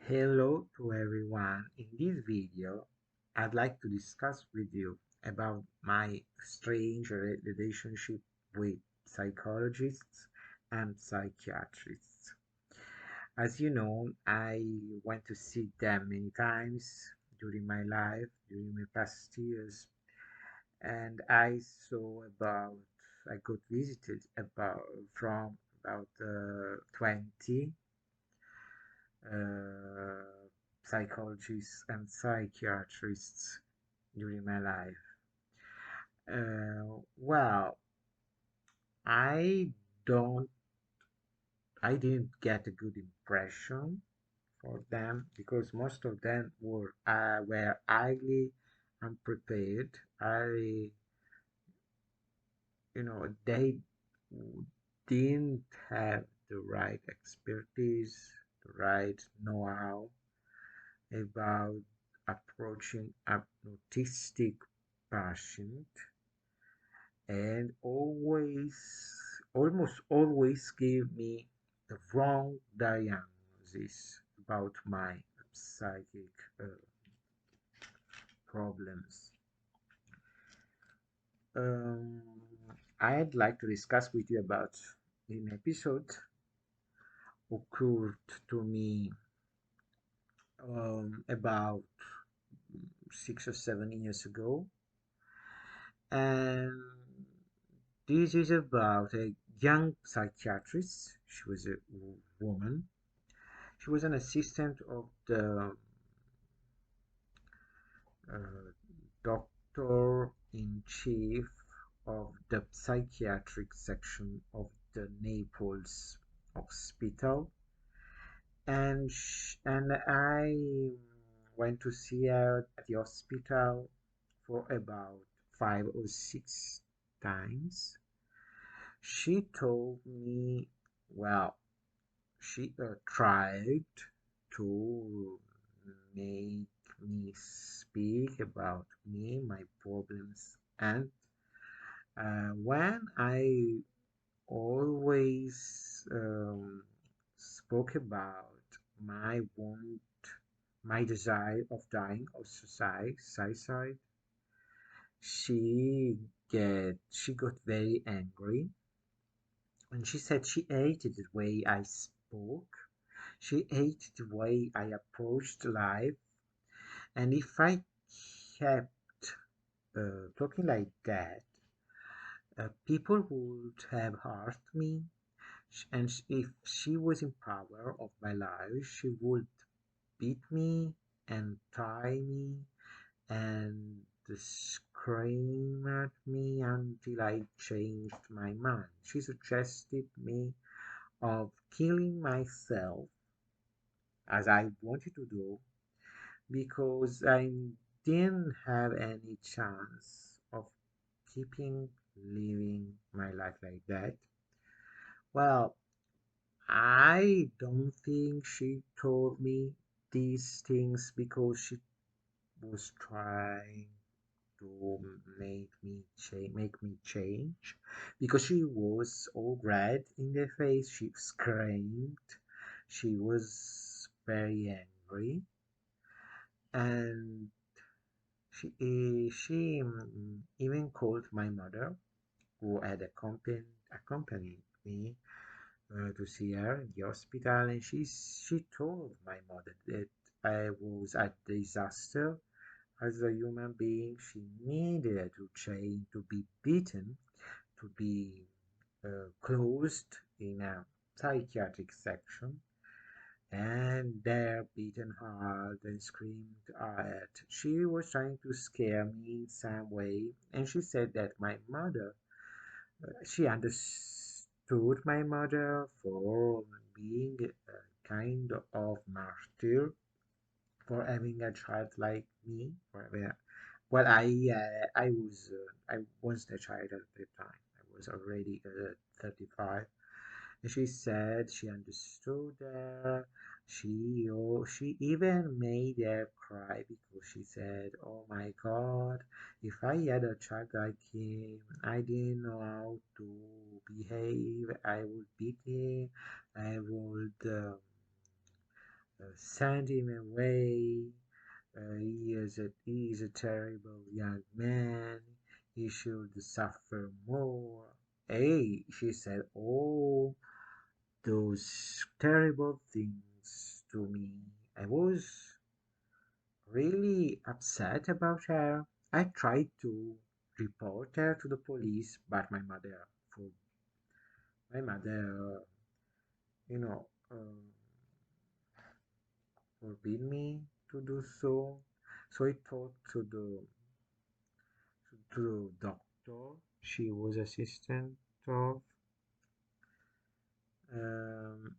Hello to everyone. In this video, I'd like to discuss with you about my strange relationship with psychologists and psychiatrists. As you know, I went to see them many times during my life, during my past years, and I got visited from about 20 uh, psychologists and psychiatrists during my life. Well, I don't, I didn't get a good impression for them because most of them were highly unprepared. They didn't have the right expertise, the right know-how about approaching an autistic patient and almost always give me the wrong diagnosis about my psychic uh, problems. Um, I'd like to discuss with you about an episode occurred to me about 6 or 7 years ago, and this is about a young psychiatrist. She was a woman. She was an assistant of the uh, doctor in chief of the psychiatric section of the Naples hospital, and I went to see her at the hospital for about 5 or 6 times. She told me, well, she tried to make me speak about me, my problems, and when I always spoke about my want, my desire of dying or suicide, she got very angry, and she said she hated the way I spoke. She hated the way I approached life, and if I kept talking like that, people would have hurt me. If she was in power of my life, she would beat me and tie me and scream at me until I changed my mind. She suggested me of killing myself as I wanted to do because I didn't have any chance of keeping living my life like that. Well, I don't think she told me these things because she was trying to make me change. Because she was all red in the face, she screamed, she was very angry, and she even called my mother, who had accompanied me to see her in the hospital, and she told my mother that I was a disaster as a human being. She needed to change, to be beaten, to be closed in a psychiatric section, and there beaten hard and screamed at. She was trying to scare me in some way, and she said that my mother, she understood my mother for being a kind of martyr for having a child like me. Well, I was the child at the time. I was already 35. And she said she understood her. She even made her cry because she said, "Oh my God, if I had a child like him, I didn't know how to behave. I would beat him. I would send him away. He is a terrible young man. He should suffer more. Hey, she said all those terrible things to me. I was really upset about her. I tried to report her to the police, but for my mother, you know, forbid me to do so. So I talked to the doctor she was assistant of,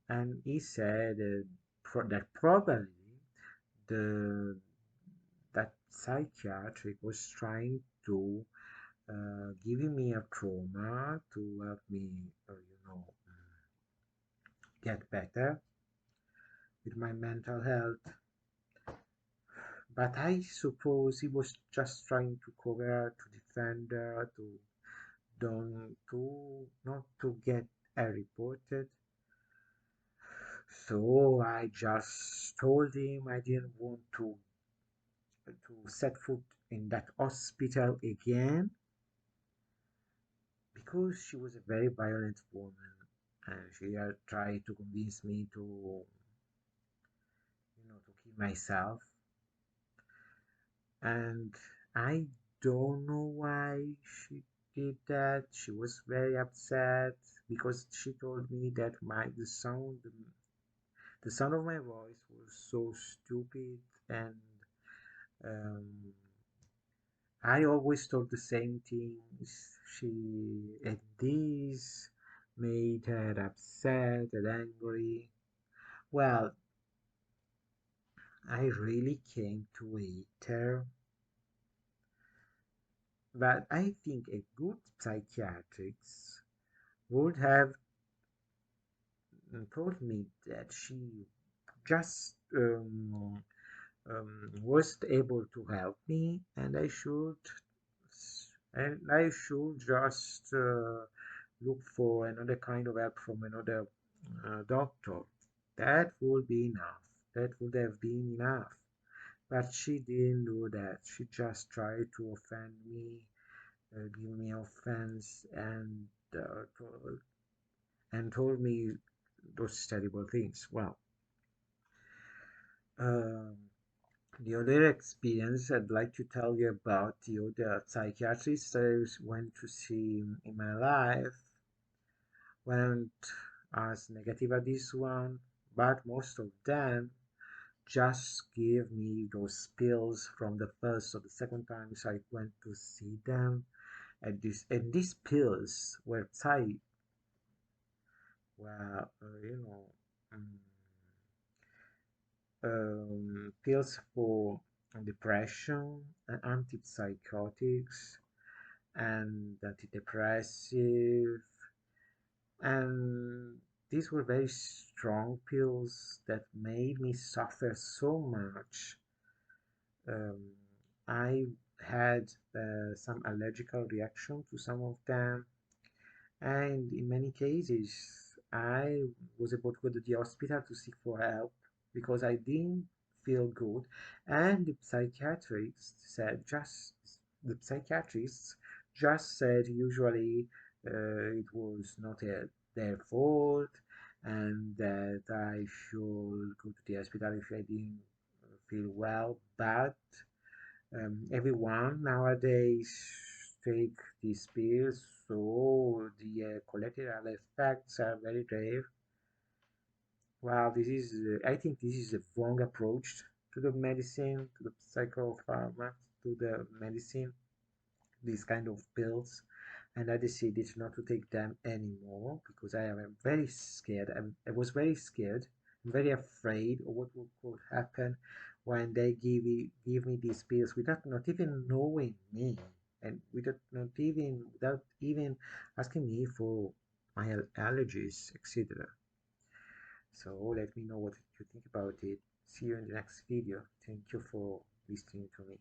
and he said that probably the that psychiatric was trying to giving me a trauma to help me, get better with my mental health. But I suppose he was just trying to cover, to defend her, to don't to not to get reported. So I just told him I didn't want to set foot in that hospital again because she was a very violent woman and she had tried to convince me to kill myself. And I don't know why she did that. She was very upset because she told me that the sound of my voice was so stupid, and um, I always told the same things. And this made her upset and angry. Well, I really came to hate her, but I think a good psychiatrist would have told me that she just wasn't able to help me, and I should just look for another kind of help from another doctor. That would be enough. That would have been enough. But she didn't do that. She just tried to offend me, give me offense, and told me those terrible things. Well, um, the other experience I'd like to tell you about the other psychiatrists I went to see in my life weren't as negative as this one, but most of them just gave me those pills from the first or the second times I went to see them. And these pills were um, pills for depression and antipsychotics and antidepressive, and these were very strong pills that made me suffer so much. um, I had some allergical reaction to some of them, and in many cases I was able to go to the hospital to seek for help because I didn't feel good, and the psychiatrists just said usually it was not their fault, and that I should go to the hospital if I didn't feel well. But everyone nowadays take these pills, so the collateral effects are very rare. Well, I think this is a wrong approach to the medicine, to the psychopharma, to the medicine, these kind of pills. And I decided not to take them anymore because I am very scared. I was very scared, very afraid of what could happen when they give me these pills without not even knowing me, and without even asking me for my allergies, etc. So let me know what you think about it. See you in the next video. Thank you for listening to me.